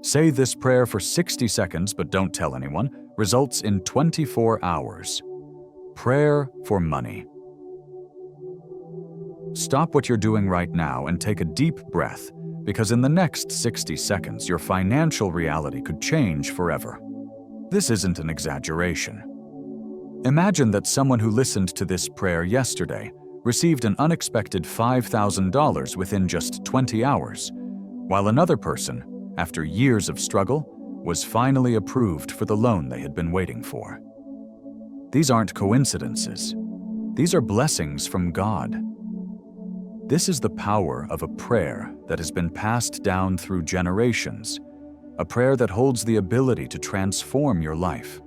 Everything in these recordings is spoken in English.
Say this prayer for 60 seconds but don't tell anyone results in 24 hours. Prayer for money. Stop what you're doing right now and take a deep breath, because in the next 60 seconds, your financial reality could change forever. This isn't an exaggeration. Imagine that someone who listened to this prayer yesterday received an unexpected $5,000 within just 20 hours, while another person, after years of struggle, was finally approved for the loan they had been waiting for. These aren't coincidences. These are blessings from God. This is the power of a prayer that has been passed down through generations, a prayer that holds the ability to transform your life.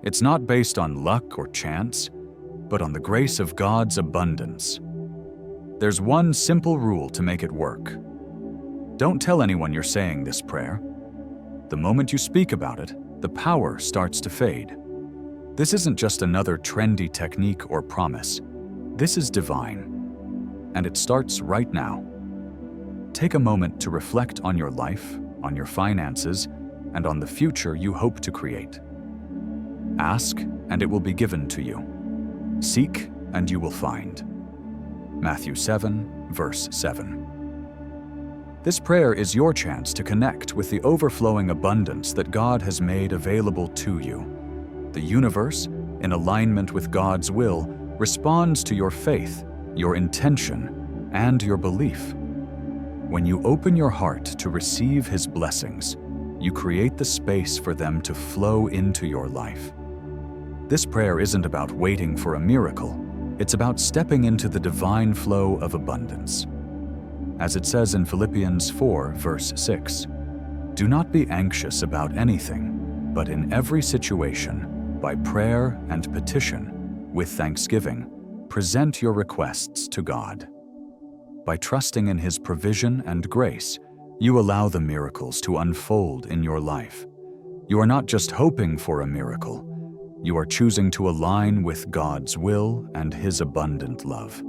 It's not based on luck or chance, but on the grace of God's abundance. There's one simple rule to make it work. Don't tell anyone you're saying this prayer. The moment you speak about it, the power starts to fade. This isn't just another trendy technique or promise. This is divine. And it starts right now. Take a moment to reflect on your life, on your finances, and on the future you hope to create. Ask, and it will be given to you. Seek, and you will find. Matthew 7, verse 7. This prayer is your chance to connect with the overflowing abundance that God has made available to you. The universe, in alignment with God's will, responds to your faith, your intention, and your belief. When you open your heart to receive His blessings, you create the space for them to flow into your life. This prayer isn't about waiting for a miracle. It's about stepping into the divine flow of abundance. As it says in Philippians 4, verse 6, "Do not be anxious about anything, but in every situation, by prayer and petition, with thanksgiving, present your requests to God." By trusting in His provision and grace, you allow the miracles to unfold in your life. You are not just hoping for a miracle. You are choosing to align with God's will and His abundant love.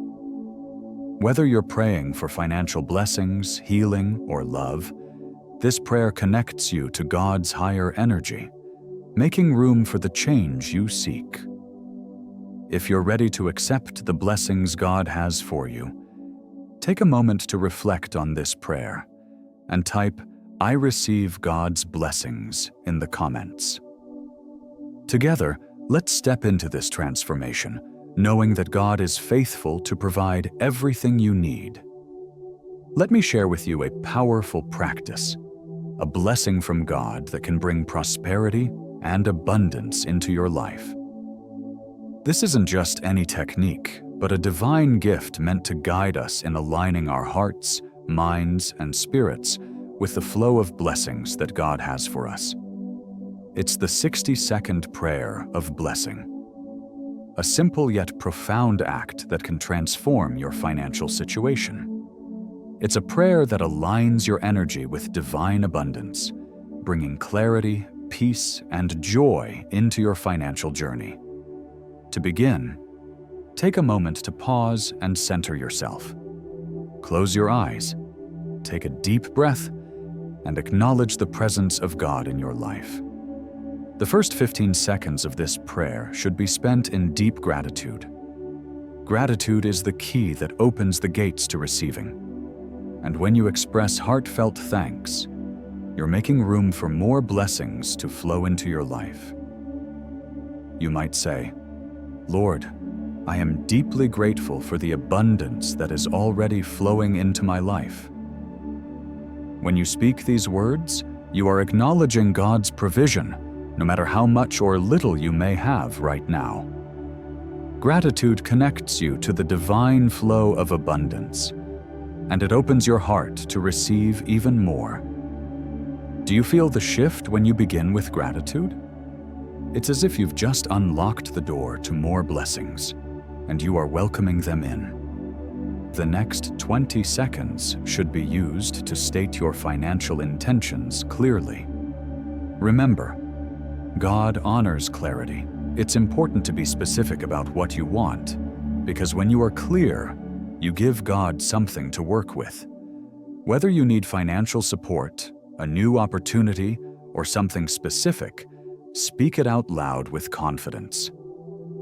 Whether you're praying for financial blessings, healing, or love, this prayer connects you to God's higher energy, making room for the change you seek. If you're ready to accept the blessings God has for you, take a moment to reflect on this prayer and type, "I receive God's blessings," in the comments. Together, let's step into this transformation, knowing that God is faithful to provide everything you need. Let me share with you a powerful practice, a blessing from God that can bring prosperity and abundance into your life. This isn't just any technique, but a divine gift meant to guide us in aligning our hearts, minds, and spirits with the flow of blessings that God has for us. It's the 60-second prayer of blessing. A simple yet profound act that can transform your financial situation. It's a prayer that aligns your energy with divine abundance, bringing clarity, peace, and joy into your financial journey. To begin, take a moment to pause and center yourself. Close your eyes, take a deep breath, and acknowledge the presence of God in your life. The first 15 seconds of this prayer should be spent in deep gratitude. Gratitude is the key that opens the gates to receiving. And when you express heartfelt thanks, you're making room for more blessings to flow into your life. You might say, "Lord, I am deeply grateful for the abundance that is already flowing into my life." When you speak these words, you are acknowledging God's provision, no matter how much or little you may have right now. Gratitude connects you to the divine flow of abundance, and it opens your heart to receive even more. Do you feel the shift when you begin with gratitude? It's as if you've just unlocked the door to more blessings, and you are welcoming them in. The next 20 seconds should be used to state your financial intentions clearly. Remember, God honors clarity. It's important to be specific about what you want, because when you are clear, you give God something to work with. Whether you need financial support, a new opportunity, or something specific, speak it out loud with confidence.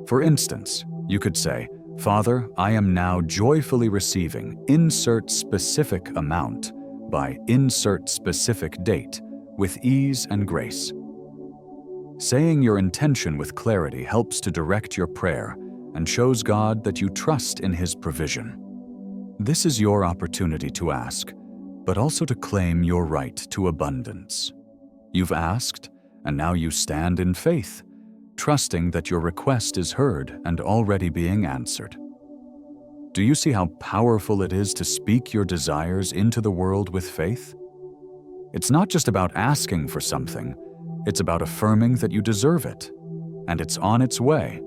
For instance, you could say, "Father, I am now joyfully receiving insert specific amount by insert specific date with ease and grace." Saying your intention with clarity helps to direct your prayer and shows God that you trust in His provision. This is your opportunity to ask, but also to claim your right to abundance. You've asked, and now you stand in faith, trusting that your request is heard and already being answered. Do you see how powerful it is to speak your desires into the world with faith? It's not just about asking for something, it's about affirming that you deserve it, and it's on its way.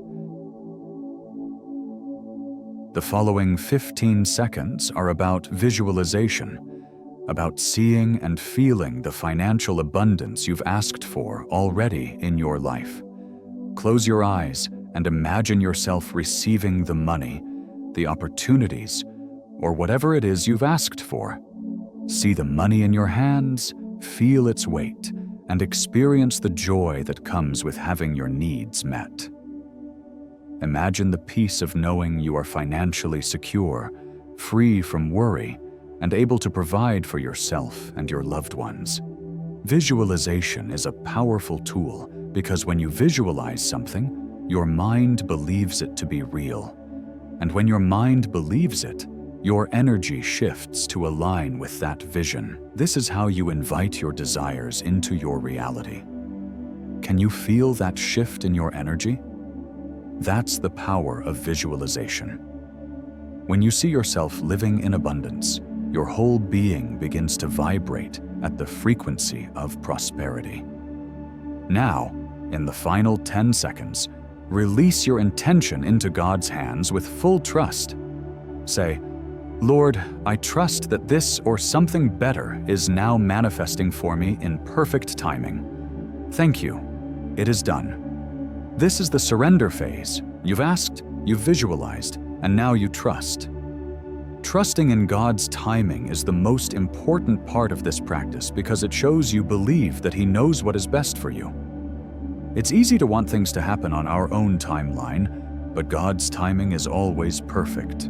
The following 15 seconds are about visualization, about seeing and feeling the financial abundance you've asked for already in your life. Close your eyes and imagine yourself receiving the money, the opportunities, or whatever it is you've asked for. See the money in your hands, feel its weight, and experience the joy that comes with having your needs met. Imagine the peace of knowing you are financially secure, free from worry, and able to provide for yourself and your loved ones. Visualization is a powerful tool because when you visualize something, your mind believes it to be real. And when your mind believes it, your energy shifts to align with that vision. This is how you invite your desires into your reality. Can you feel that shift in your energy? That's the power of visualization. When you see yourself living in abundance, your whole being begins to vibrate at the frequency of prosperity. Now, in the final 10 seconds, release your intention into God's hands with full trust. Say, "Lord, I trust that this or something better is now manifesting for me in perfect timing. Thank you. It is done." This is the surrender phase. You've asked, you've visualized, and now you trust. Trusting in God's timing is the most important part of this practice because it shows you believe that He knows what is best for you. It's easy to want things to happen on our own timeline, but God's timing is always perfect.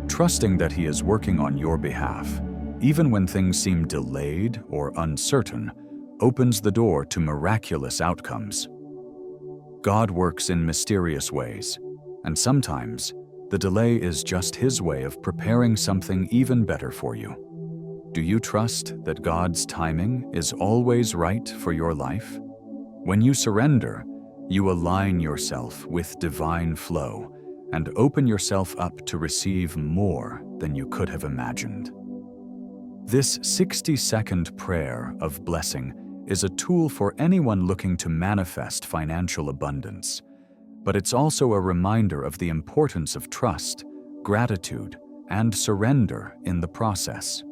Trusting that He is working on your behalf, even when things seem delayed or uncertain, opens the door to miraculous outcomes. God works in mysterious ways, and sometimes the delay is just His way of preparing something even better for you. Do you trust that God's timing is always right for your life? When you surrender, you align yourself with divine flow and open yourself up to receive more than you could have imagined. This 60-second prayer of blessing is a tool for anyone looking to manifest financial abundance, but it's also a reminder of the importance of trust, gratitude, and surrender in the process.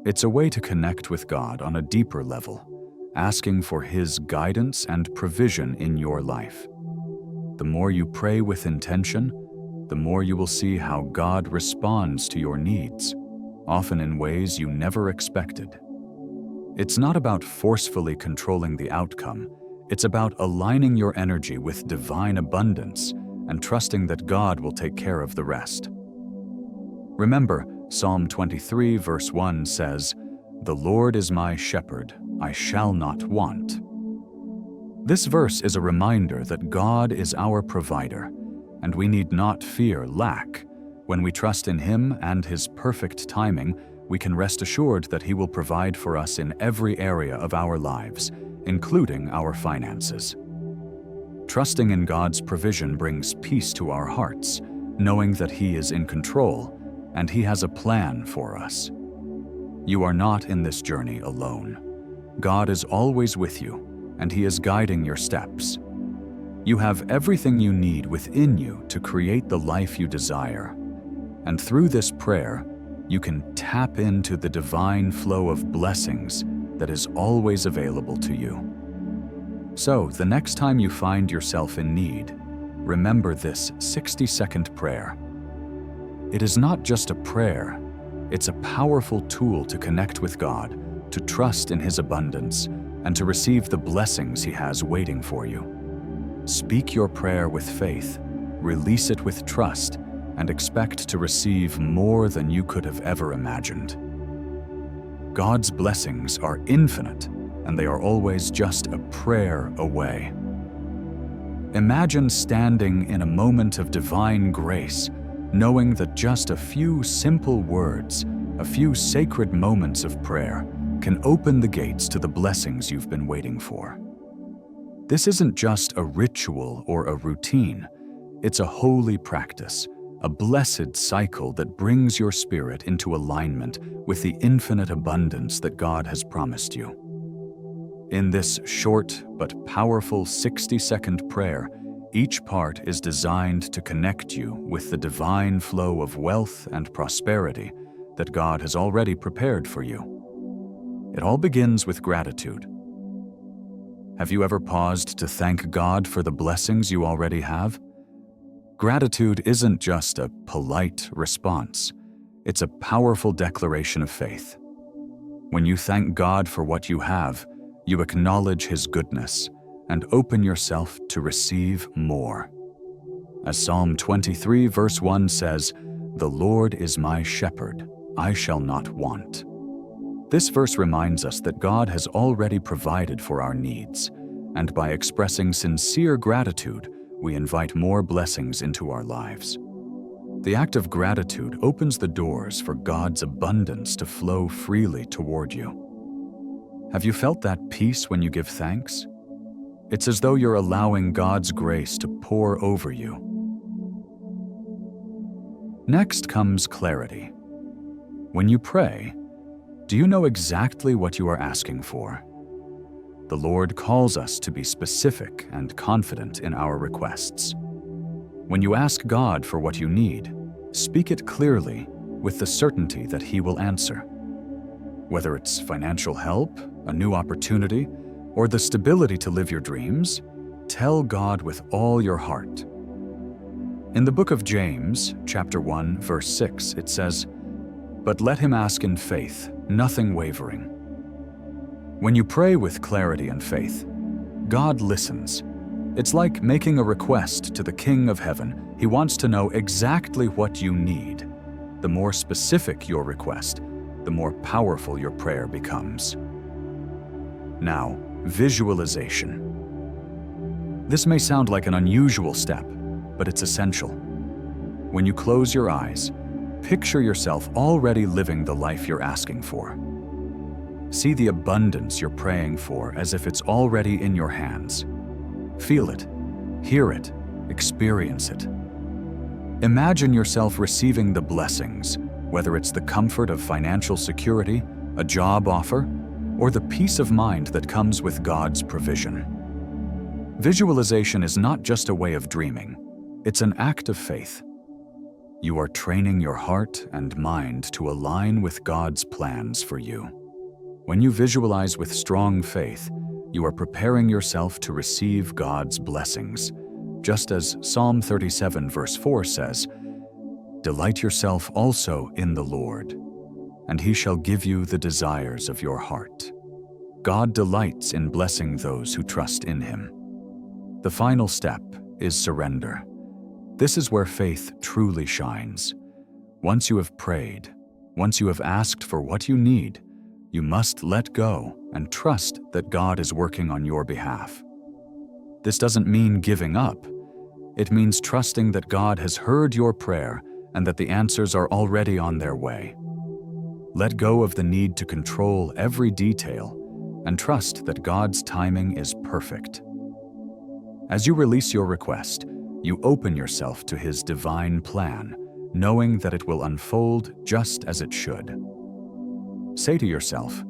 It's a way to connect with God on a deeper level, asking for His guidance and provision in your life. The more you pray with intention, the more you will see how God responds to your needs, often in ways you never expected. It's not about forcefully controlling the outcome. It's about aligning your energy with divine abundance and trusting that God will take care of the rest. Remember, Psalm 23 verse 1 says, "The Lord is my shepherd, I shall not want." This verse is a reminder that God is our provider, and we need not fear lack. When we trust in Him and His perfect timing, we can rest assured that He will provide for us in every area of our lives, including our finances. Trusting in God's provision brings peace to our hearts, knowing that He is in control and He has a plan for us. You are not in this journey alone. God is always with you, and He is guiding your steps. You have everything you need within you to create the life you desire. And through this prayer, you can tap into the divine flow of blessings that is always available to you. So, the next time you find yourself in need, remember this 60-second prayer. It is not just a prayer, it's a powerful tool to connect with God, to trust in His abundance, and to receive the blessings He has waiting for you. Speak your prayer with faith, release it with trust, and expect to receive more than you could have ever imagined. God's blessings are infinite, and they are always just a prayer away. Imagine standing in a moment of divine grace, knowing that just a few simple words, a few sacred moments of prayer, can open the gates to the blessings you've been waiting for. This isn't just a ritual or a routine. It's a holy practice, a blessed cycle that brings your spirit into alignment with the infinite abundance that God has promised you. In this short but powerful 60-second prayer, each part is designed to connect you with the divine flow of wealth and prosperity that God has already prepared for you. It all begins with gratitude. Have you ever paused to thank God for the blessings you already have? Gratitude isn't just a polite response. It's a powerful declaration of faith. When you thank God for what you have, you acknowledge His goodness and open yourself to receive more. As Psalm 23 verse 1 says, "The Lord is my shepherd, I shall not want." This verse reminds us that God has already provided for our needs, and by expressing sincere gratitude, we invite more blessings into our lives. The act of gratitude opens the doors for God's abundance to flow freely toward you. Have you felt that peace when you give thanks? It's as though you're allowing God's grace to pour over you. Next comes clarity. When you pray, do you know exactly what you are asking for? The Lord calls us to be specific and confident in our requests. When you ask God for what you need, speak it clearly with the certainty that He will answer. Whether it's financial help, a new opportunity, or the stability to live your dreams, tell God with all your heart. In the book of James, chapter 1, verse 6, it says, "But let him ask in faith, nothing wavering." When you pray with clarity and faith, God listens. It's like making a request to the King of Heaven. He wants to know exactly what you need. The more specific your request, the more powerful your prayer becomes. Now, visualization. This may sound like an unusual step, but it's essential. When you close your eyes, picture yourself already living the life you're asking for. See the abundance you're praying for as if it's already in your hands. Feel it, hear it, experience it. Imagine yourself receiving the blessings, whether it's the comfort of financial security, a job offer, or the peace of mind that comes with God's provision. Visualization is not just a way of dreaming, it's an act of faith. You are training your heart and mind to align with God's plans for you. When you visualize with strong faith, you are preparing yourself to receive God's blessings, just as Psalm 37 verse 4 says, "Delight yourself also in the Lord, and He shall give you the desires of your heart." God delights in blessing those who trust in Him. The final step is surrender. This is where faith truly shines. Once you have prayed, once you have asked for what you need, you must let go and trust that God is working on your behalf. This doesn't mean giving up. It means trusting that God has heard your prayer and that the answers are already on their way. Let go of the need to control every detail and trust that God's timing is perfect. As you release your request, you open yourself to His divine plan, knowing that it will unfold just as it should. Say to yourself,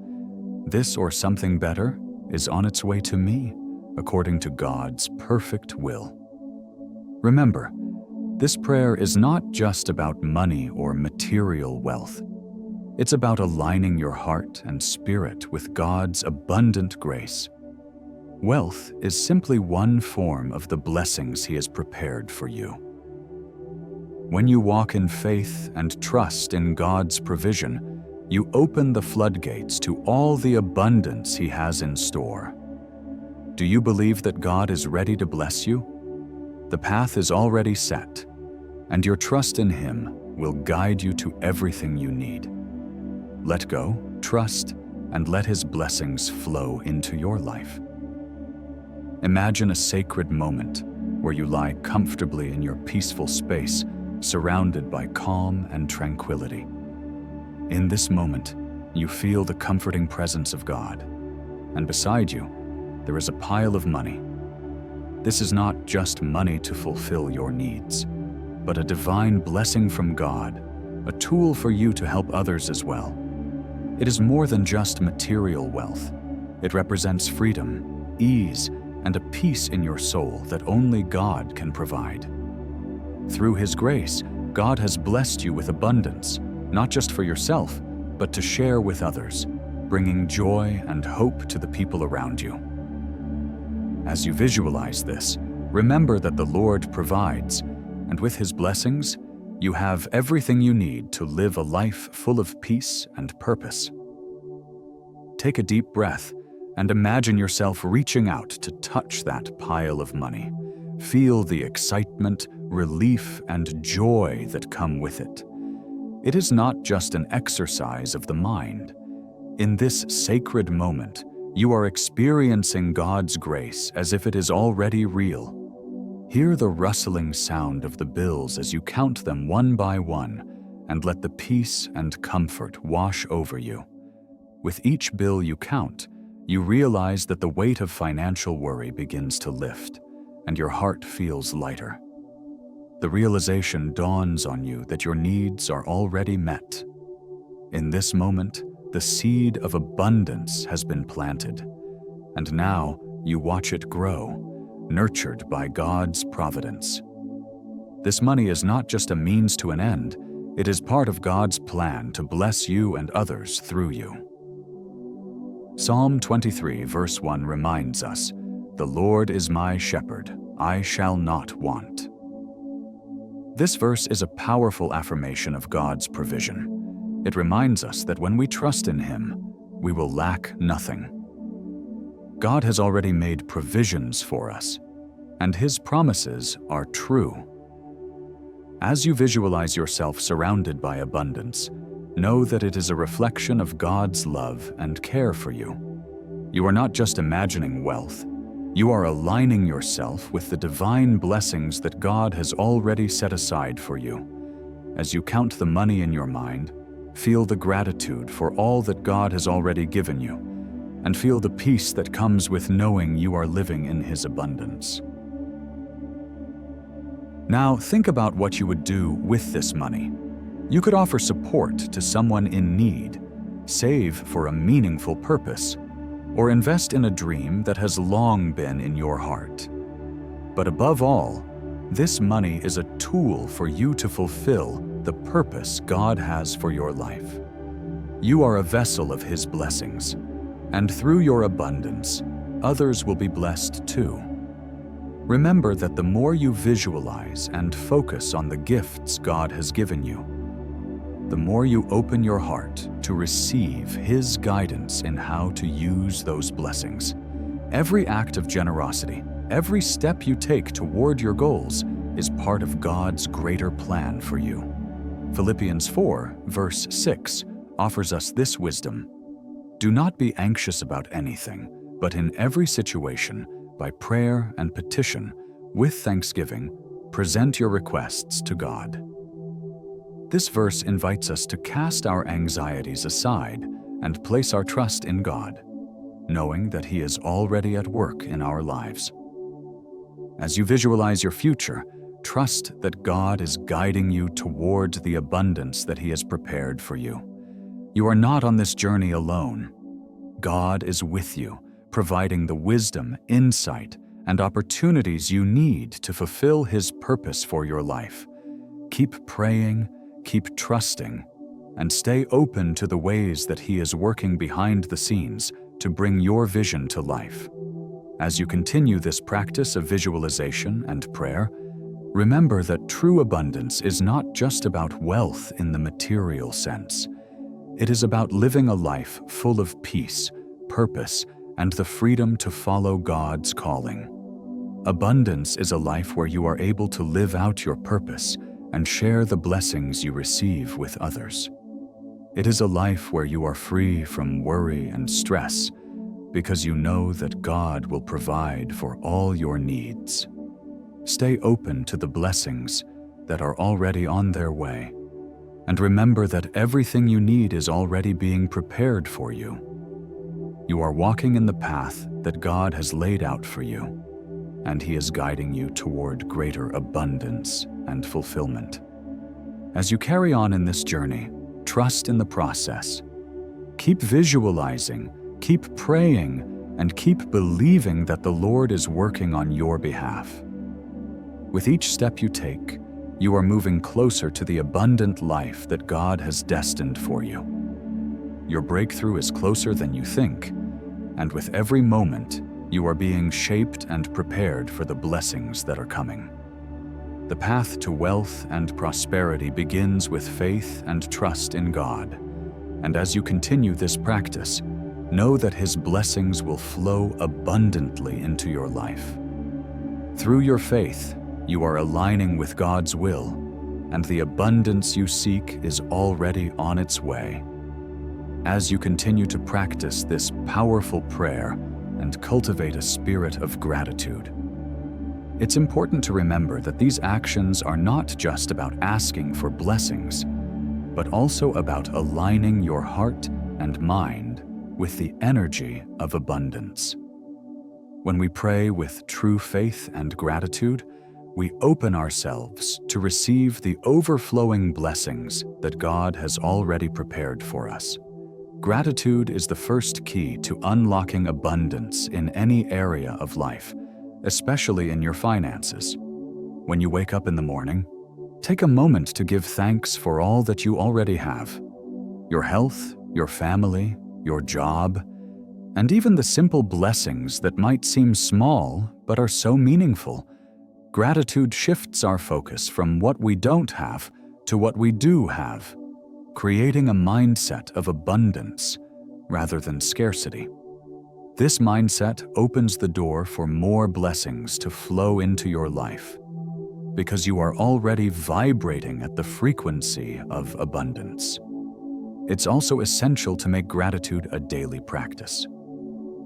"This or something better is on its way to me, according to God's perfect will." Remember, this prayer is not just about money or material wealth. It's about aligning your heart and spirit with God's abundant grace. Wealth is simply one form of the blessings He has prepared for you. When you walk in faith and trust in God's provision, you open the floodgates to all the abundance He has in store. Do you believe that God is ready to bless you? The path is already set, and your trust in Him will guide you to everything you need. Let go, trust, and let His blessings flow into your life. Imagine a sacred moment where you lie comfortably in your peaceful space, surrounded by calm and tranquility. In this moment, you feel the comforting presence of God, and beside you, there is a pile of money. This is not just money to fulfill your needs, but a divine blessing from God, a tool for you to help others as well. It is more than just material wealth. It represents freedom, ease, and a peace in your soul that only God can provide. Through His grace, God has blessed you with abundance, not just for yourself, but to share with others, bringing joy and hope to the people around you. As you visualize this, remember that the Lord provides, and with His blessings, you have everything you need to live a life full of peace and purpose. Take a deep breath and imagine yourself reaching out to touch that pile of money. Feel the excitement, relief, and joy that come with it. It is not just an exercise of the mind. In this sacred moment, you are experiencing God's grace as if it is already real. Hear the rustling sound of the bills as you count them one by one, and let the peace and comfort wash over you. With each bill you count, you realize that the weight of financial worry begins to lift, and your heart feels lighter. The realization dawns on you that your needs are already met. In this moment, the seed of abundance has been planted, and now you watch it grow, nurtured by God's providence. This money is not just a means to an end, it is part of God's plan to bless you and others through you. Psalm 23 verse 1 reminds us, "The Lord is my shepherd, I shall not want." This verse is a powerful affirmation of God's provision. It reminds us that when we trust in Him, we will lack nothing. God has already made provisions for us, and His promises are true. As you visualize yourself surrounded by abundance, know that it is a reflection of God's love and care for you. You are not just imagining wealth, you are aligning yourself with the divine blessings that God has already set aside for you. As you count the money in your mind, feel the gratitude for all that God has already given you, and feel the peace that comes with knowing you are living in His abundance. Now, think about what you would do with this money. You could offer support to someone in need, save for a meaningful purpose, or invest in a dream that has long been in your heart. But above all, this money is a tool for you to fulfill the purpose God has for your life. You are a vessel of His blessings, and through your abundance, others will be blessed too. Remember that the more you visualize and focus on the gifts God has given you, the more you open your heart to receive His guidance in how to use those blessings. Every act of generosity, every step you take toward your goals is part of God's greater plan for you. Philippians 4, verse 6 offers us this wisdom: "Do not be anxious about anything, but in every situation, by prayer and petition, with thanksgiving, present your requests to God." This verse invites us to cast our anxieties aside and place our trust in God, knowing that He is already at work in our lives. As you visualize your future, trust that God is guiding you toward the abundance that He has prepared for you. You are not on this journey alone. God is with you, providing the wisdom, insight, and opportunities you need to fulfill His purpose for your life. Keep praying, keep trusting, and stay open to the ways that He is working behind the scenes to bring your vision to life. As you continue this practice of visualization and prayer, remember that true abundance is not just about wealth in the material sense. It is about living a life full of peace, purpose, and the freedom to follow God's calling. Abundance is a life where you are able to live out your purpose and share the blessings you receive with others. It is a life where you are free from worry and stress because you know that God will provide for all your needs. Stay open to the blessings that are already on their way, and remember that everything you need is already being prepared for you. You are walking in the path that God has laid out for you, and He is guiding you toward greater abundance and fulfillment. As you carry on in this journey, trust in the process. Keep visualizing, keep praying, and keep believing that the Lord is working on your behalf. With each step you take, you are moving closer to the abundant life that God has destined for you. Your breakthrough is closer than you think, and with every moment, you are being shaped and prepared for the blessings that are coming. The path to wealth and prosperity begins with faith and trust in God, and as you continue this practice, know that His blessings will flow abundantly into your life. Through your faith, you are aligning with God's will, and the abundance you seek is already on its way. As you continue to practice this powerful prayer and cultivate a spirit of gratitude, it's important to remember that these actions are not just about asking for blessings, but also about aligning your heart and mind with the energy of abundance. When we pray with true faith and gratitude, we open ourselves to receive the overflowing blessings that God has already prepared for us. Gratitude is the first key to unlocking abundance in any area of life, especially in your finances. When you wake up in the morning, take a moment to give thanks for all that you already have: your health, your family, your job, and even the simple blessings that might seem small but are so meaningful. Gratitude shifts our focus from what we don't have to what we do have, creating a mindset of abundance rather than scarcity. This mindset opens the door for more blessings to flow into your life, because you are already vibrating at the frequency of abundance. It's also essential to make gratitude a daily practice.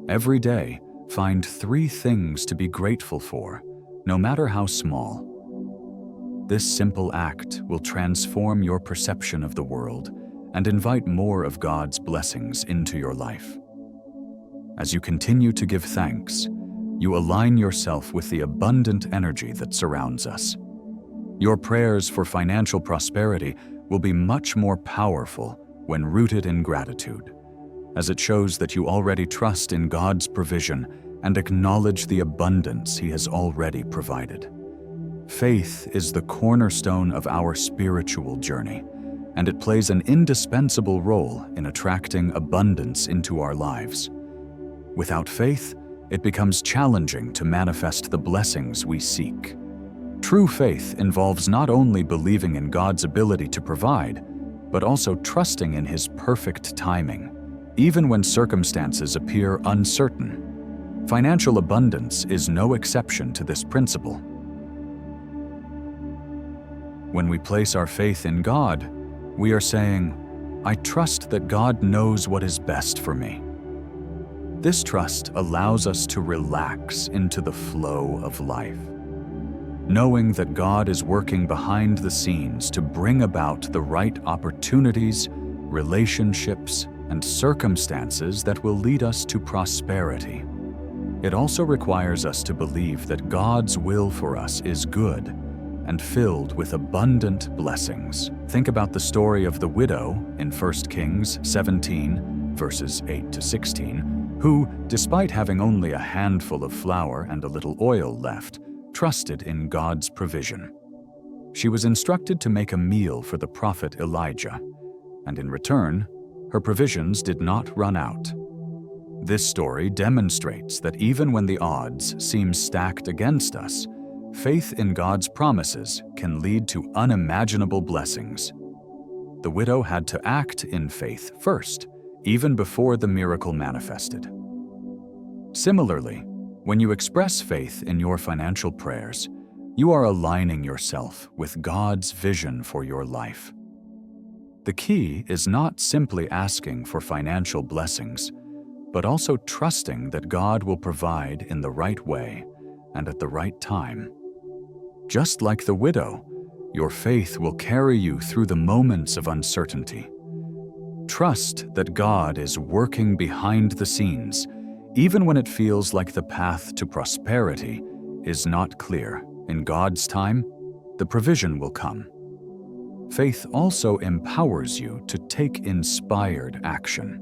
Every day, find 3 things to be grateful for, no matter how small. This simple act will transform your perception of the world and invite more of God's blessings into your life. As you continue to give thanks, you align yourself with the abundant energy that surrounds us. Your prayers for financial prosperity will be much more powerful when rooted in gratitude, as it shows that you already trust in God's provision and acknowledge the abundance He has already provided. Faith is the cornerstone of our spiritual journey, and it plays an indispensable role in attracting abundance into our lives. Without faith, it becomes challenging to manifest the blessings we seek. True faith involves not only believing in God's ability to provide, but also trusting in His perfect timing, even when circumstances appear uncertain. Financial abundance is no exception to this principle. When we place our faith in God, we are saying, "I trust that God knows what is best for me." This trust allows us to relax into the flow of life, knowing that God is working behind the scenes to bring about the right opportunities, relationships, and circumstances that will lead us to prosperity. It also requires us to believe that God's will for us is good and filled with abundant blessings. Think about the story of the widow in 1 Kings 17, verses 8 to 16, who, despite having only a handful of flour and a little oil left, trusted in God's provision. She was instructed to make a meal for the prophet Elijah, and in return, her provisions did not run out. This story demonstrates that even when the odds seem stacked against us, faith in God's promises can lead to unimaginable blessings. the widow had to act in faith first, even before the miracle manifested. Similarly, when you express faith in your financial prayers, you are aligning yourself with God's vision for your life. The key is not simply asking for financial blessings, but also trusting that God will provide in the right way and at the right time. Just like the widow, your faith will carry you through the moments of uncertainty. Trust that God is working behind the scenes, even when it feels like the path to prosperity is not clear. In God's time, the provision will come. Faith also empowers you to take inspired action.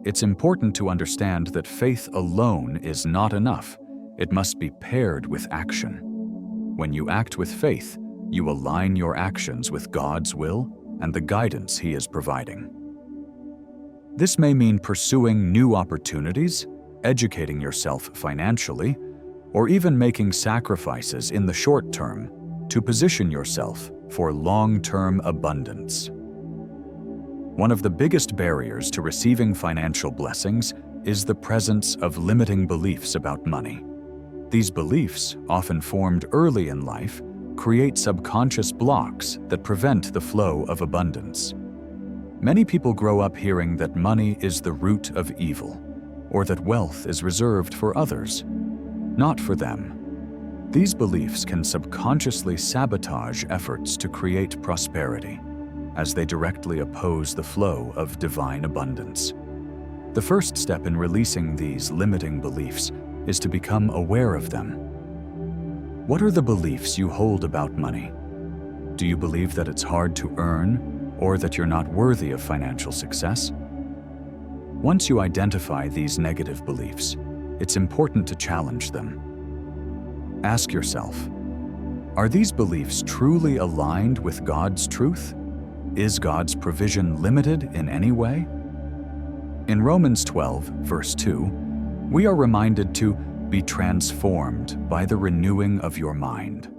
It's important to understand that faith alone is not enough. It must be paired with action. When you act with faith, you align your actions with God's will and the guidance He is providing. This may mean pursuing new opportunities, educating yourself financially, or even making sacrifices in the short term to position yourself for long-term abundance. One of the biggest barriers to receiving financial blessings is the presence of limiting beliefs about money. These beliefs, often formed early in life, create subconscious blocks that prevent the flow of abundance. Many people grow up hearing that money is the root of evil, or that wealth is reserved for others, not for them. These beliefs can subconsciously sabotage efforts to create prosperity, as they directly oppose the flow of divine abundance. The first step in releasing these limiting beliefs is to become aware of them. What are the beliefs you hold about money? Do you believe that it's hard to earn, or that you're not worthy of financial success? Once you identify these negative beliefs, it's important to challenge them. Ask yourself, are these beliefs truly aligned with God's truth? Is God's provision limited in any way? In Romans 12, verse 2, we are reminded to be transformed by the renewing of your mind.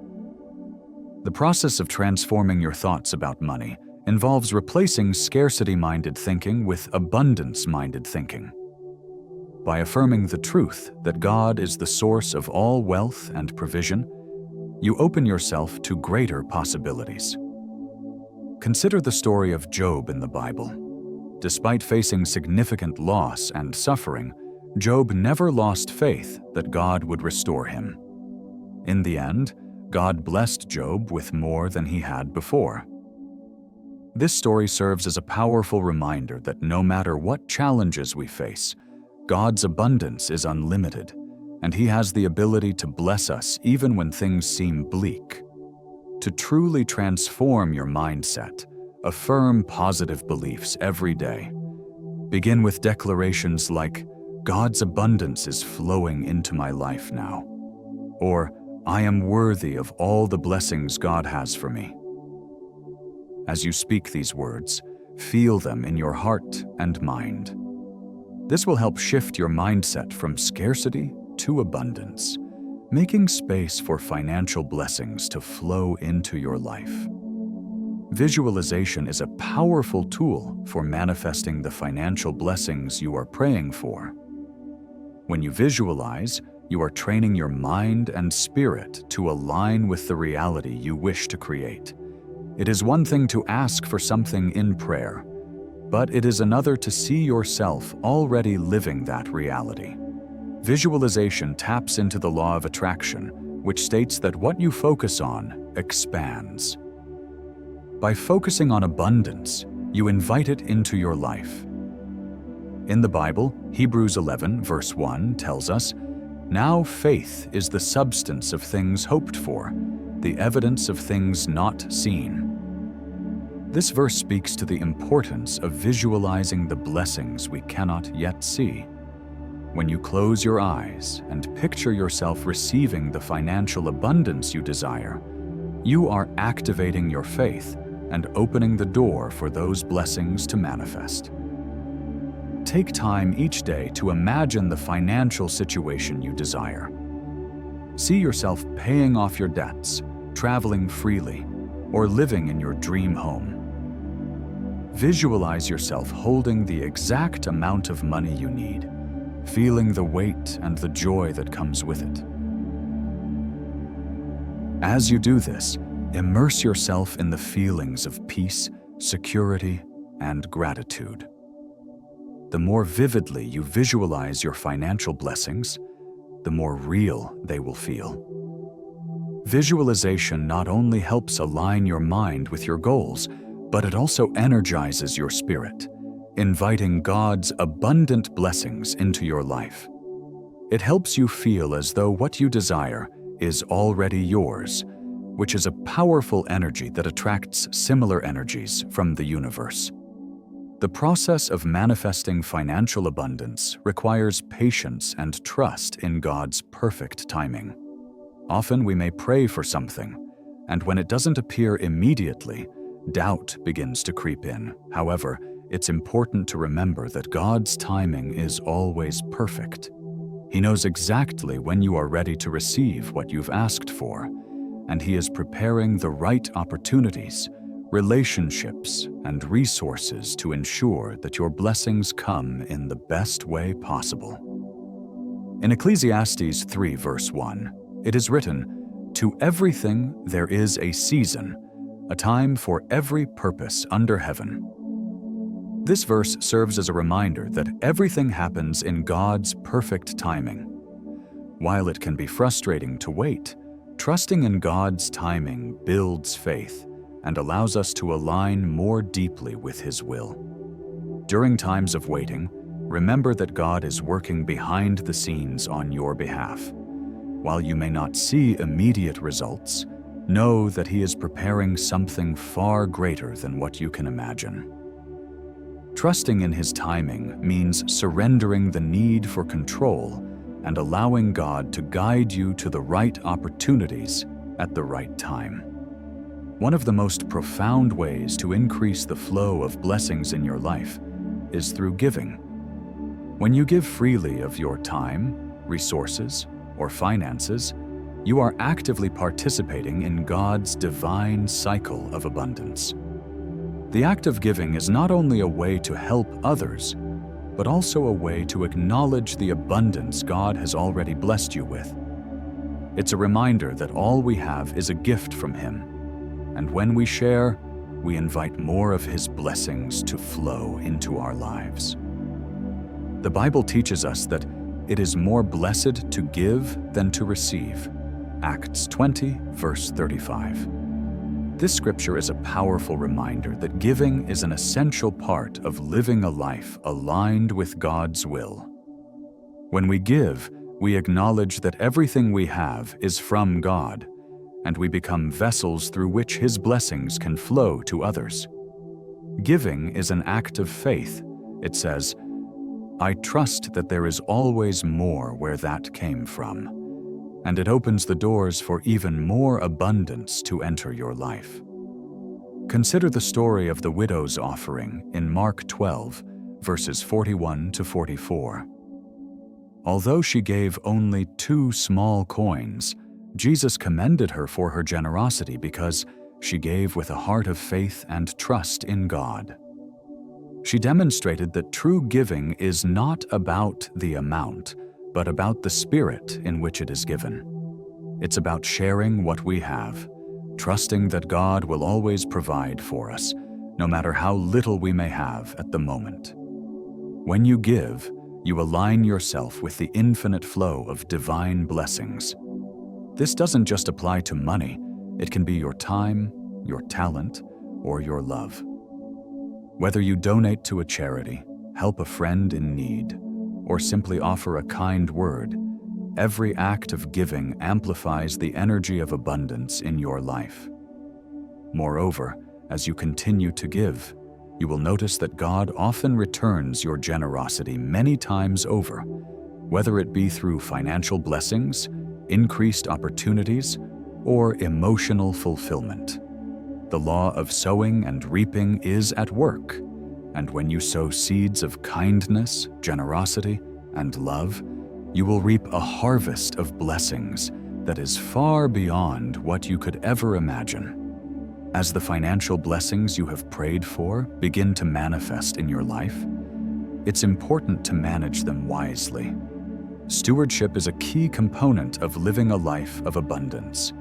The process of transforming your thoughts about money involves replacing scarcity-minded thinking with abundance-minded thinking. By affirming the truth that God is the source of all wealth and provision, you open yourself to greater possibilities. Consider the story of Job in the Bible. Despite facing significant loss and suffering, Job never lost faith that God would restore him. In the end, God blessed Job with more than he had before. This story serves as a powerful reminder that no matter what challenges we face, God's abundance is unlimited, and He has the ability to bless us even when things seem bleak. To truly transform your mindset, affirm positive beliefs every day. Begin with declarations like, "God's abundance is flowing into my life now," or "I am worthy of all the blessings God has for me." As you speak these words, feel them in your heart and mind. This will help shift your mindset from scarcity to abundance, making space for financial blessings to flow into your life. Visualization is a powerful tool for manifesting the financial blessings you are praying for. When you visualize, you are training your mind and spirit to align with the reality you wish to create. It is one thing to ask for something in prayer, but it is another to see yourself already living that reality. Visualization taps into the law of attraction, which states that what you focus on expands. By focusing on abundance, you invite it into your life. In the Bible, Hebrews 11, verse 1 tells us, "Now faith is the substance of things hoped for, the evidence of things not seen." This verse speaks to the importance of visualizing the blessings we cannot yet see. When you close your eyes and picture yourself receiving the financial abundance you desire, you are activating your faith and opening the door for those blessings to manifest. Take time each day to imagine the financial situation you desire. See yourself paying off your debts, traveling freely, or living in your dream home. Visualize yourself holding the exact amount of money you need, feeling the weight and the joy that comes with it. As you do this, immerse yourself in the feelings of peace, security, and gratitude. The more vividly you visualize your financial blessings, the more real they will feel. Visualization not only helps align your mind with your goals, but it also energizes your spirit, inviting God's abundant blessings into your life. It helps you feel as though what you desire is already yours, which is a powerful energy that attracts similar energies from the universe. The process of manifesting financial abundance requires patience and trust in God's perfect timing. Often we may pray for something, and when it doesn't appear immediately, doubt begins to creep in. However, it's important to remember that God's timing is always perfect. He knows exactly when you are ready to receive what you've asked for, and He is preparing the right opportunities, relationships, and resources to ensure that your blessings come in the best way possible. In Ecclesiastes 3 verse 1, it is written, "To everything there is a season, a time for every purpose under heaven." This verse serves as a reminder that everything happens in God's perfect timing. While it can be frustrating to wait, trusting in God's timing builds faith and allows us to align more deeply with His will. During times of waiting, remember that God is working behind the scenes on your behalf. While you may not see immediate results, know that He is preparing something far greater than what you can imagine. Trusting in His timing means surrendering the need for control and allowing God to guide you to the right opportunities at the right time. One of the most profound ways to increase the flow of blessings in your life is through giving. When you give freely of your time, resources, or finances, you are actively participating in God's divine cycle of abundance. The act of giving is not only a way to help others, but also a way to acknowledge the abundance God has already blessed you with. It's a reminder that all we have is a gift from Him, and when we share, we invite more of His blessings to flow into our lives. The Bible teaches us that it is more blessed to give than to receive. Acts 20, verse 35. This scripture is a powerful reminder that giving is an essential part of living a life aligned with God's will. When we give, we acknowledge that everything we have is from God, and we become vessels through which His blessings can flow to others. Giving is an act of faith. It says, "I trust that there is always more where that came from," and it opens the doors for even more abundance to enter your life. Consider the story of the widow's offering in Mark 12, verses 41 to 44. Although she gave only 2 small coins, Jesus commended her for her generosity because she gave with a heart of faith and trust in God. She demonstrated that true giving is not about the amount, but about the spirit in which it is given. It's about sharing what we have, trusting that God will always provide for us, no matter how little we may have at the moment. When you give, you align yourself with the infinite flow of divine blessings. This doesn't just apply to money, it can be your time, your talent, or your love. Whether you donate to a charity, help a friend in need, or simply offer a kind word, every act of giving amplifies the energy of abundance in your life. Moreover, as you continue to give, you will notice that God often returns your generosity many times over, whether it be through financial blessings, increased opportunities, or emotional fulfillment. The law of sowing and reaping is at work, and when you sow seeds of kindness, generosity, and love, you will reap a harvest of blessings that is far beyond what you could ever imagine. As the financial blessings you have prayed for begin to manifest in your life, it's important to manage them wisely. Stewardship is a key component of living a life of abundance.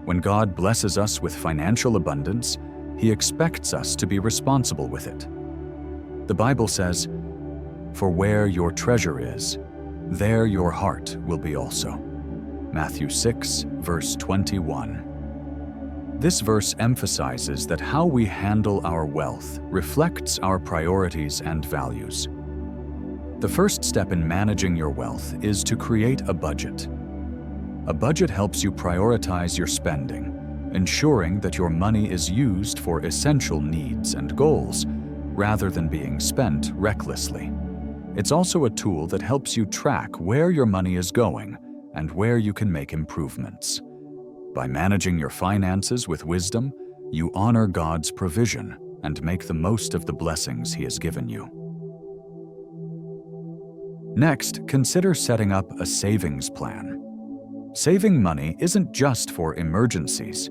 When God blesses us with financial abundance, He expects us to be responsible with it. The Bible says, "For where your treasure is, there your heart will be also." Matthew 6, verse 21. This verse emphasizes that how we handle our wealth reflects our priorities and values. The first step in managing your wealth is to create a budget. A budget helps you prioritize your spending, ensuring that your money is used for essential needs and goals, rather than being spent recklessly. It's also a tool that helps you track where your money is going and where you can make improvements. By managing your finances with wisdom, you honor God's provision and make the most of the blessings He has given you. Next, consider setting up a savings plan. Saving money isn't just for emergencies.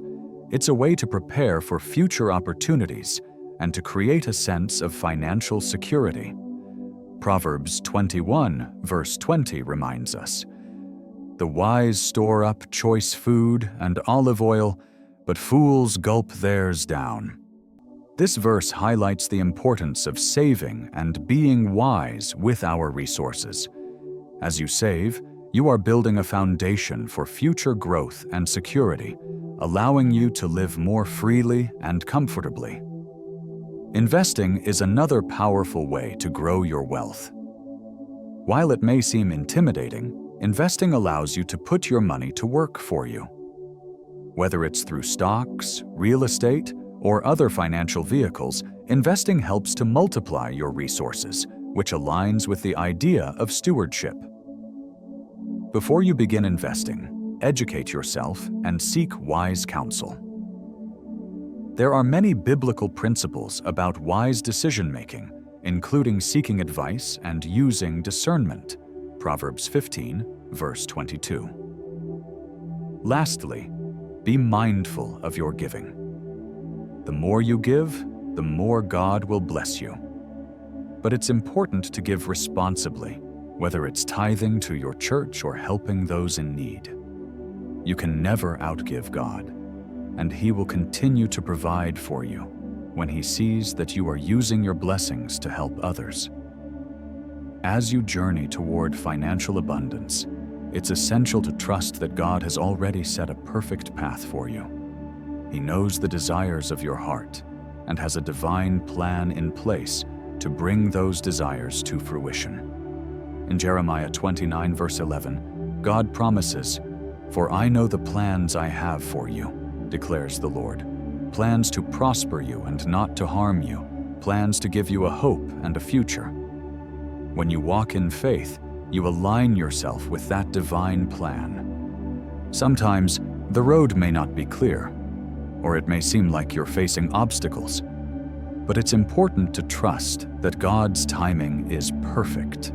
It's a way to prepare for future opportunities and to create a sense of financial security. Proverbs 21, verse 20 reminds us, "The wise store up choice food and olive oil, but fools gulp theirs down." This verse highlights the importance of saving and being wise with our resources. As you save, you are building a foundation for future growth and security, allowing you to live more freely and comfortably. Investing is another powerful way to grow your wealth. While it may seem intimidating, investing allows you to put your money to work for you. Whether it's through stocks, real estate, or other financial vehicles, investing helps to multiply your resources, which aligns with the idea of stewardship. Before you begin investing, educate yourself and seek wise counsel. There are many biblical principles about wise decision-making, including seeking advice and using discernment. Proverbs 15, verse 22. Lastly, be mindful of your giving. The more you give, the more God will bless you. But it's important to give responsibly, whether it's tithing to your church or helping those in need. You can never outgive God, and He will continue to provide for you when He sees that you are using your blessings to help others. As you journey toward financial abundance, it's essential to trust that God has already set a perfect path for you. He knows the desires of your heart and has a divine plan in place to bring those desires to fruition. In Jeremiah 29, verse 11, God promises, "For I know the plans I have for you, declares the Lord, plans to prosper you and not to harm you, plans to give you a hope and a future." When you walk in faith, you align yourself with that divine plan. Sometimes, the road may not be clear, or it may seem like you're facing obstacles, but it's important to trust that God's timing is perfect.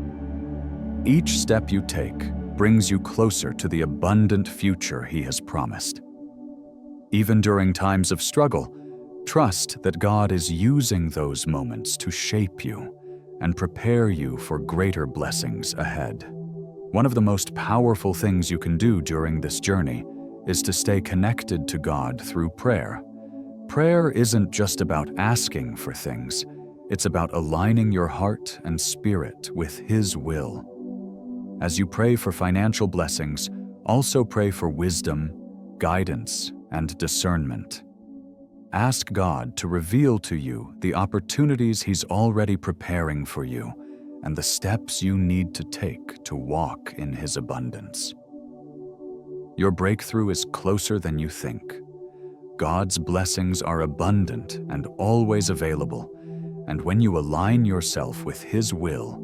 Each step you take brings you closer to the abundant future He has promised. Even during times of struggle, trust that God is using those moments to shape you and prepare you for greater blessings ahead. One of the most powerful things you can do during this journey is to stay connected to God through prayer. Prayer isn't just about asking for things, it's about aligning your heart and spirit with His will. As you pray for financial blessings, also pray for wisdom, guidance, and discernment. Ask God to reveal to you the opportunities He's already preparing for you and the steps you need to take to walk in His abundance. Your breakthrough is closer than you think. God's blessings are abundant and always available, and when you align yourself with His will,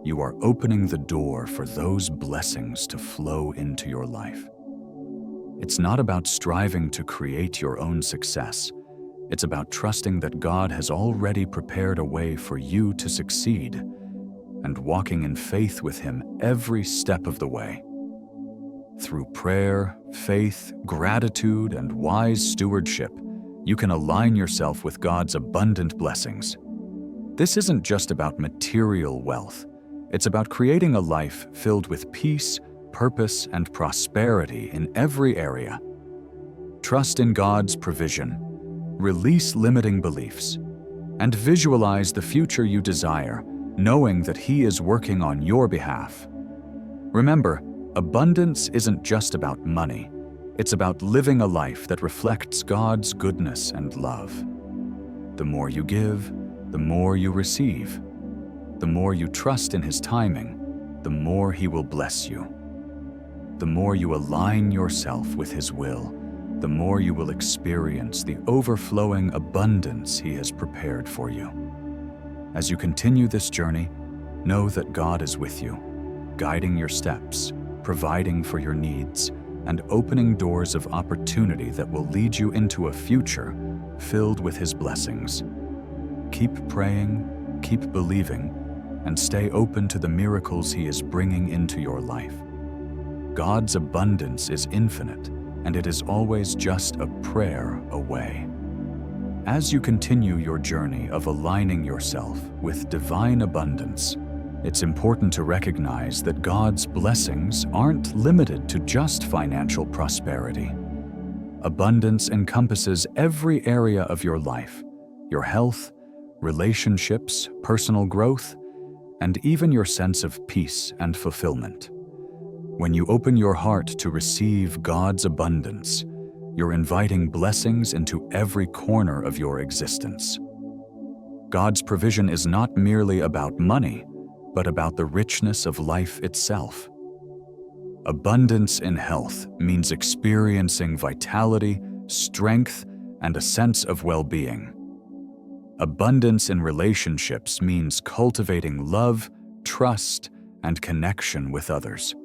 you are opening the door for those blessings to flow into your life. It's not about striving to create your own success. It's about trusting that God has already prepared a way for you to succeed and walking in faith with Him every step of the way. Through prayer, faith, gratitude, and wise stewardship, you can align yourself with God's abundant blessings. This isn't just about material wealth. It's about creating a life filled with peace, purpose, and prosperity in every area. Trust in God's provision, release limiting beliefs, and visualize the future you desire, knowing that He is working on your behalf. Remember, abundance isn't just about money. It's about living a life that reflects God's goodness and love. The more you give, the more you receive. The more you trust in His timing, the more He will bless you. The more you align yourself with His will, the more you will experience the overflowing abundance He has prepared for you. As you continue this journey, know that God is with you, guiding your steps, providing for your needs, and opening doors of opportunity that will lead you into a future filled with His blessings. Keep praying, keep believing, and stay open to the miracles He is bringing into your life. God's abundance is infinite, and it is always just a prayer away. As you continue your journey of aligning yourself with divine abundance, it's important to recognize that God's blessings aren't limited to just financial prosperity. Abundance encompasses every area of your life, your health, relationships, personal growth, and even your sense of peace and fulfillment. When you open your heart to receive God's abundance, you're inviting blessings into every corner of your existence. God's provision is not merely about money, but about the richness of life itself. Abundance in health means experiencing vitality, strength, and a sense of well-being. Abundance in relationships means cultivating love, trust, and connection with others.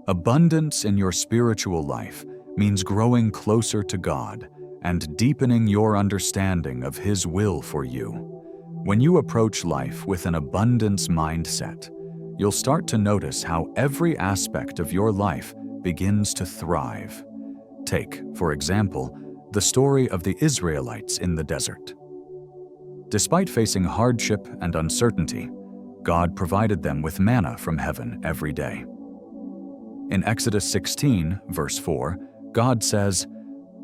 Abundance in your spiritual life means growing closer to God and deepening your understanding of His will for you. When you approach life with an abundance mindset, you'll start to notice how every aspect of your life begins to thrive. Take, for example, the story of the Israelites in the desert. Despite facing hardship and uncertainty, God provided them with manna from heaven every day. In Exodus 16, verse 4, God says,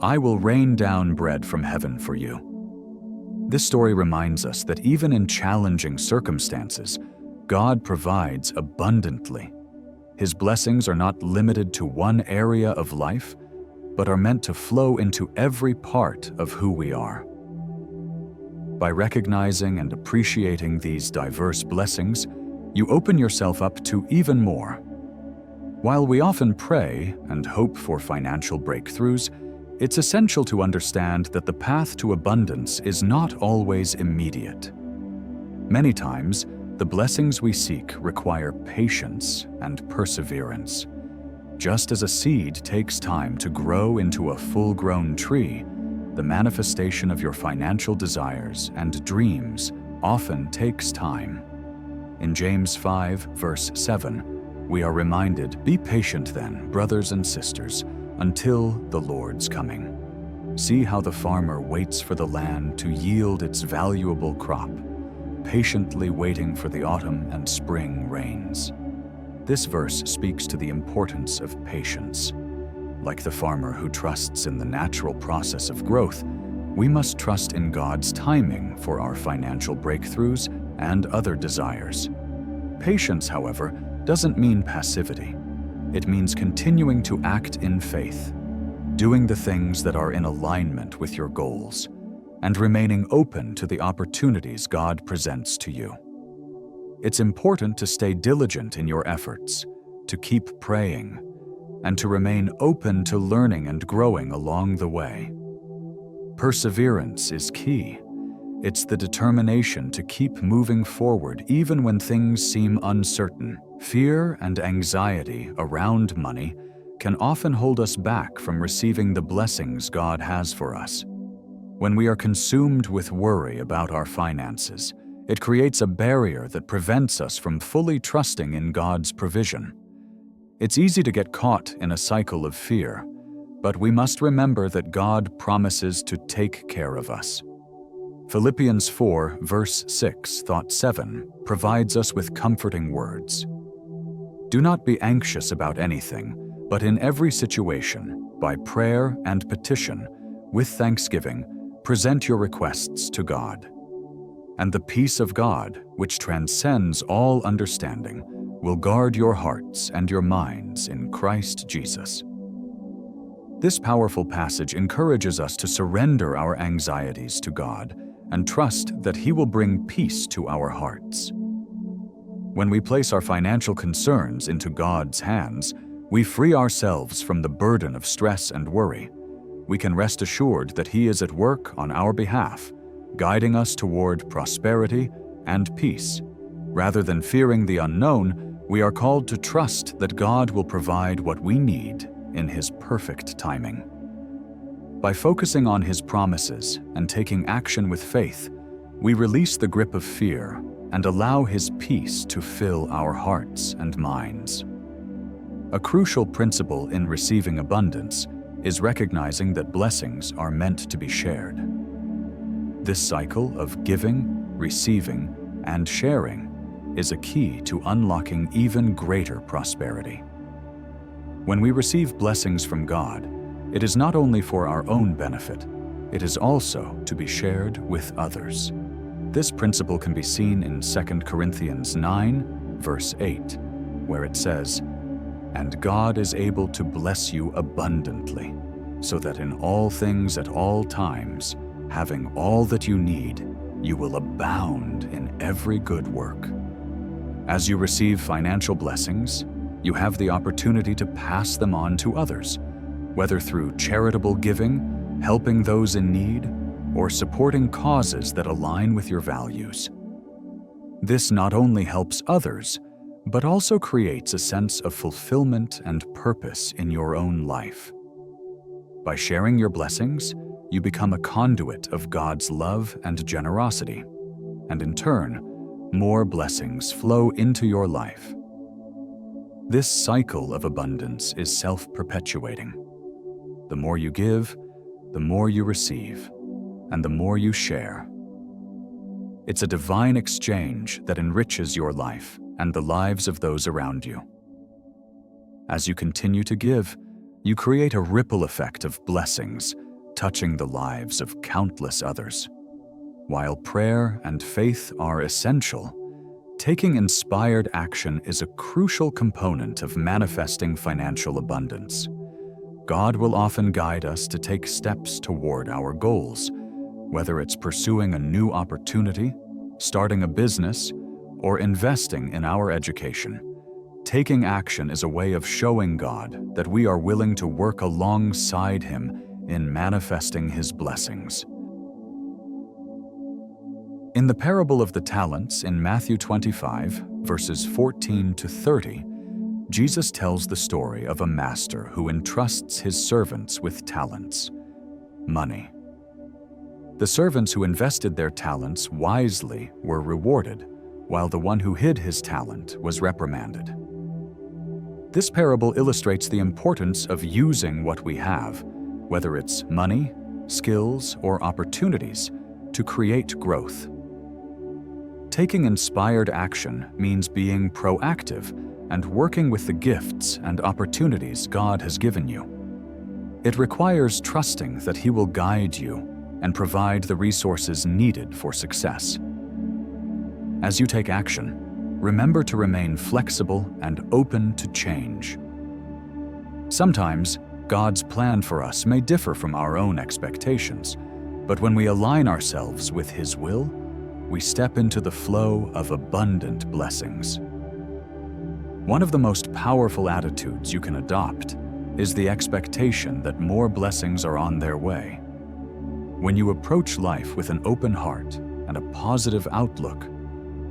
"I will rain down bread from heaven for you." This story reminds us that even in challenging circumstances, God provides abundantly. His blessings are not limited to one area of life, but are meant to flow into every part of who we are. By recognizing and appreciating these diverse blessings, you open yourself up to even more. While we often pray and hope for financial breakthroughs, it's essential to understand that the path to abundance is not always immediate. Many times, the blessings we seek require patience and perseverance. Just as a seed takes time to grow into a full-grown tree, the manifestation of your financial desires and dreams often takes time. In James 5, verse 7, we are reminded, "Be patient then, brothers and sisters, until the Lord's coming. See how the farmer waits for the land to yield its valuable crop, patiently waiting for the autumn and spring rains." This verse speaks to the importance of patience. Like the farmer who trusts in the natural process of growth, we must trust in God's timing for our financial breakthroughs and other desires. Patience, however, doesn't mean passivity. It means continuing to act in faith, doing the things that are in alignment with your goals, and remaining open to the opportunities God presents to you. It's important to stay diligent in your efforts, to keep praying, and to remain open to learning and growing along the way. Perseverance is key. It's the determination to keep moving forward even when things seem uncertain. Fear and anxiety around money can often hold us back from receiving the blessings God has for us. When we are consumed with worry about our finances, it creates a barrier that prevents us from fully trusting in God's provision. It's easy to get caught in a cycle of fear, But we must remember that God promises to take care of us. Philippians 4, verse 6, thought 7, provides us with comforting words. Do not be anxious about anything, but in every situation, by prayer and petition, with thanksgiving, present your requests to God. And the peace of God, which transcends all understanding, will guard your hearts and your minds in Christ Jesus. This powerful passage encourages us to surrender our anxieties to God and trust that He will bring peace to our hearts. When we place our financial concerns into God's hands, we free ourselves from the burden of stress and worry. We can rest assured that He is at work on our behalf, guiding us toward prosperity and peace. Rather than fearing the unknown, we are called to trust that God will provide what we need in His perfect timing. By focusing on His promises and taking action with faith, we release the grip of fear and allow His peace to fill our hearts and minds. A crucial principle in receiving abundance is recognizing that blessings are meant to be shared. This cycle of giving, receiving, and sharing is a key to unlocking even greater prosperity. When we receive blessings from God, it is not only for our own benefit, it is also to be shared with others. This principle can be seen in 2 Corinthians 9, verse 8, where it says, "And God is able to bless you abundantly, so that in all things at all times, having all that you need, you will abound in every good work." As you receive financial blessings, you have the opportunity to pass them on to others, whether through charitable giving, helping those in need, or supporting causes that align with your values. This not only helps others, but also creates a sense of fulfillment and purpose in your own life. By sharing your blessings, you become a conduit of God's love and generosity, and in turn, more blessings flow into your life. This cycle of abundance is self-perpetuating. The more you give, the more you receive, and the more you share. It's a divine exchange that enriches your life and the lives of those around you. As you continue to give, you create a ripple effect of blessings, touching the lives of countless others. While prayer and faith are essential, taking inspired action is a crucial component of manifesting financial abundance. God will often guide us to take steps toward our goals, whether it's pursuing a new opportunity, starting a business, or investing in our education. Taking action is a way of showing God that we are willing to work alongside Him in manifesting His blessings. In the parable of the talents in Matthew 25, verses 14 to 30, Jesus tells the story of a master who entrusts his servants with talents, money. The servants who invested their talents wisely were rewarded, while the one who hid his talent was reprimanded. This parable illustrates the importance of using what we have, whether it's money, skills, or opportunities, to create growth. Taking inspired action means being proactive and working with the gifts and opportunities God has given you. It requires trusting that He will guide you and provide the resources needed for success. As you take action, remember to remain flexible and open to change. Sometimes, God's plan for us may differ from our own expectations, but when we align ourselves with His will, we step into the flow of abundant blessings. One of the most powerful attitudes you can adopt is the expectation that more blessings are on their way. When you approach life with an open heart and a positive outlook,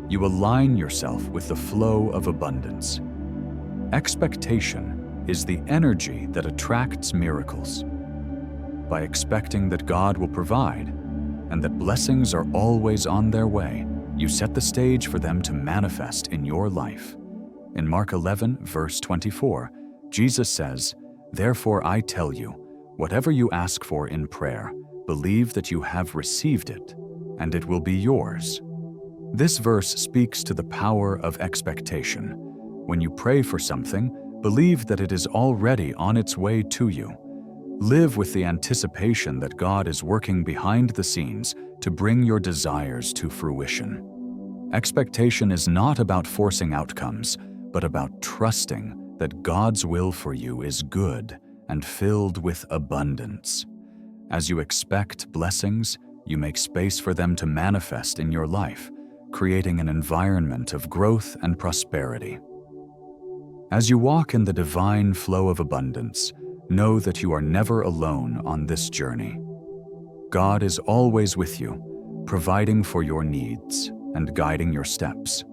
you align yourself with the flow of abundance. Expectation is the energy that attracts miracles. By expecting that God will provide and that blessings are always on their way, you set the stage for them to manifest in your life. In Mark 11, verse 24, Jesus says, "Therefore I tell you, Whatever you ask for in prayer, believe that you have received it, and it will be yours. This verse speaks to the power of expectation. When you pray for something, believe that it is already on its way to you. Live with the anticipation that God is working behind the scenes to bring your desires to fruition. Expectation is not about forcing outcomes, but about trusting that God's will for you is good and filled with abundance. As you expect blessings, you make space for them to manifest in your life, creating an environment of growth and prosperity. As you walk in the divine flow of abundance, know that you are never alone on this journey. God is always with you, providing for your needs and guiding your steps.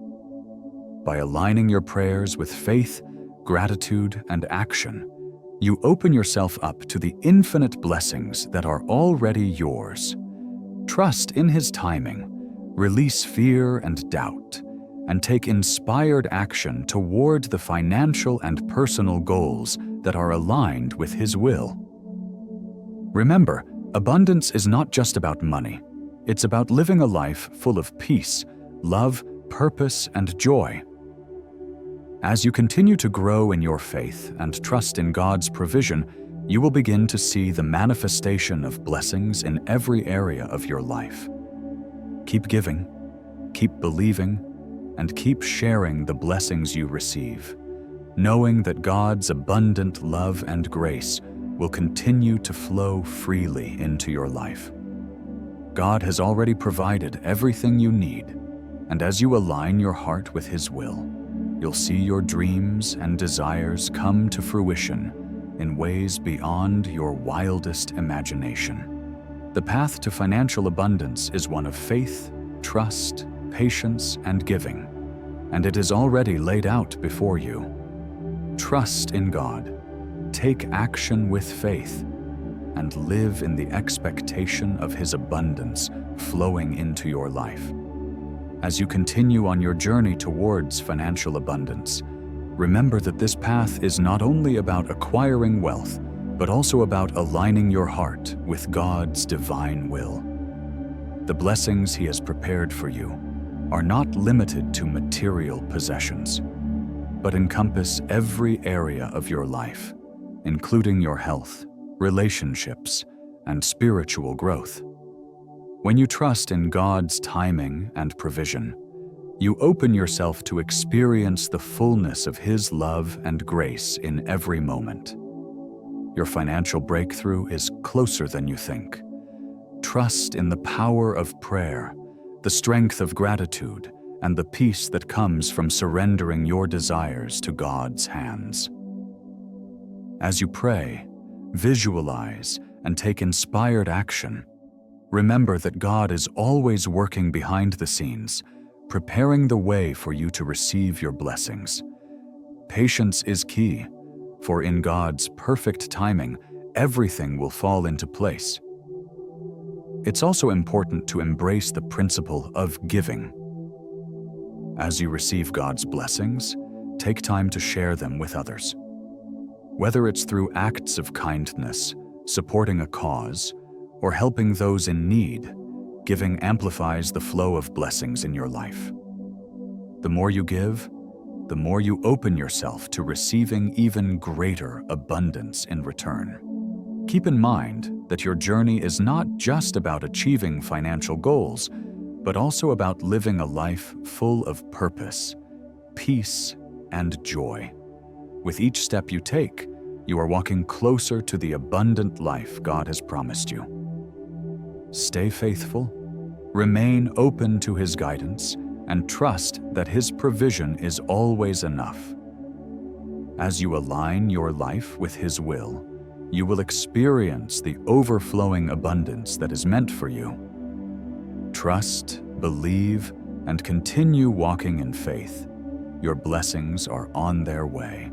By aligning your prayers with faith, gratitude, and action, you open yourself up to the infinite blessings that are already yours. Trust in His timing, release fear and doubt, and take inspired action toward the financial and personal goals that are aligned with His will. Remember, abundance is not just about money. It's about living a life full of peace, love, purpose, and joy. As you continue to grow in your faith and trust in God's provision, you will begin to see the manifestation of blessings in every area of your life. Keep giving, keep believing, and keep sharing the blessings you receive, knowing that God's abundant love and grace will continue to flow freely into your life. God has already provided everything you need, and as you align your heart with His will, you'll see your dreams and desires come to fruition in ways beyond your wildest imagination. The path to financial abundance is one of faith, trust, patience, and giving, and it is already laid out before you. Trust in God, take action with faith, and live in the expectation of His abundance flowing into your life. As you continue on your journey towards financial abundance, remember that this path is not only about acquiring wealth, but also about aligning your heart with God's divine will. The blessings He has prepared for you are not limited to material possessions, but encompass every area of your life, including your health, relationships, and spiritual growth. When you trust in God's timing and provision, you open yourself to experience the fullness of His love and grace in every moment. Your financial breakthrough is closer than you think. Trust in the power of prayer, the strength of gratitude, and the peace that comes from surrendering your desires to God's hands. As you pray, visualize, and take inspired action, remember that God is always working behind the scenes, preparing the way for you to receive your blessings. Patience is key, for in God's perfect timing, everything will fall into place. It's also important to embrace the principle of giving. As you receive God's blessings, take time to share them with others. Whether it's through acts of kindness, supporting a cause, or helping those in need, giving amplifies the flow of blessings in your life. The more you give, the more you open yourself to receiving even greater abundance in return. Keep in mind that your journey is not just about achieving financial goals, but also about living a life full of purpose, peace, and joy. With each step you take, you are walking closer to the abundant life God has promised you. Stay faithful, remain open to His guidance, and trust that His provision is always enough. As you align your life with His will, you will experience the overflowing abundance that is meant for you. Trust, believe, and continue walking in faith. Your blessings are on their way.